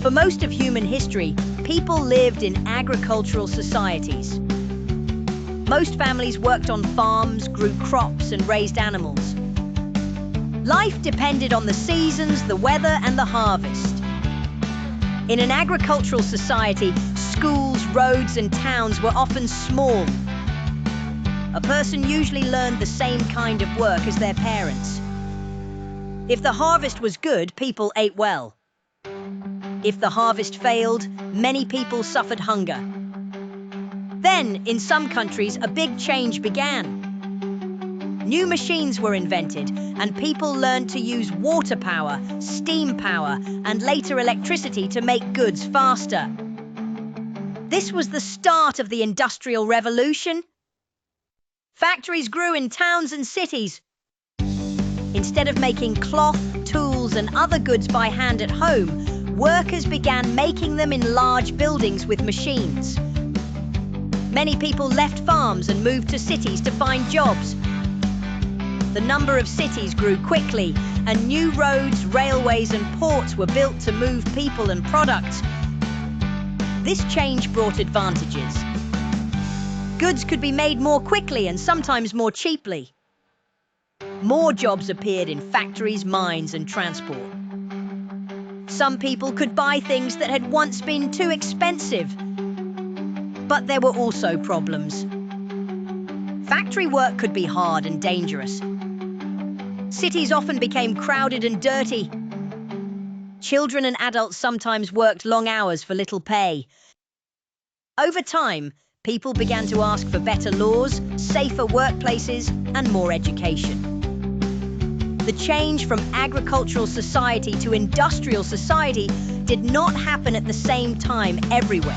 For most of human history, people lived in agricultural societies. Most families worked on farms, grew crops, and raised animals. Life depended on the seasons, the weather, and the harvest. In an agricultural society, schools, roads, and towns were often small. A person usually learned the same kind of work as their parents. If the harvest was good, people ate well. If the harvest failed, many people suffered hunger. Then, in some countries, a big change began. New machines were invented, and people learned to use water power, steam power, and later electricity to make goods faster. This was the start of the Industrial Revolution. Factories grew in towns and cities. Instead of making cloth, tools, and other goods by hand at home, workers began making them in large buildings with machines. Many people left farms and moved to cities to find jobs. The number of cities grew quickly, and new roads, railways, and ports were built to move people and products. This change brought advantages. Goods could be made more quickly and sometimes more cheaply. More jobs appeared in factories, mines, and transport. Some people could buy things that had once been too expensive. But there were also problems. Factory work could be hard and dangerous. Cities often became crowded and dirty. Children and adults sometimes worked long hours for little pay. Over time, people began to ask for better laws, safer workplaces, and more education. The change from agricultural society to industrial society did not happen at the same time everywhere.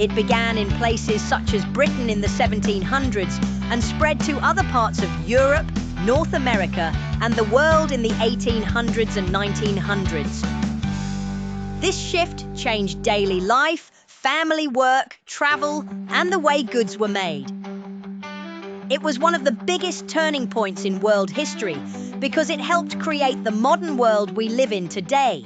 It began in places such as Britain in the 1700s and spread to other parts of Europe, North America, and the world in the 1800s and 1900s. This shift changed daily life, family work, travel, and the way goods were made. It was one of the biggest turning points in world history because it helped create the modern world we live in today.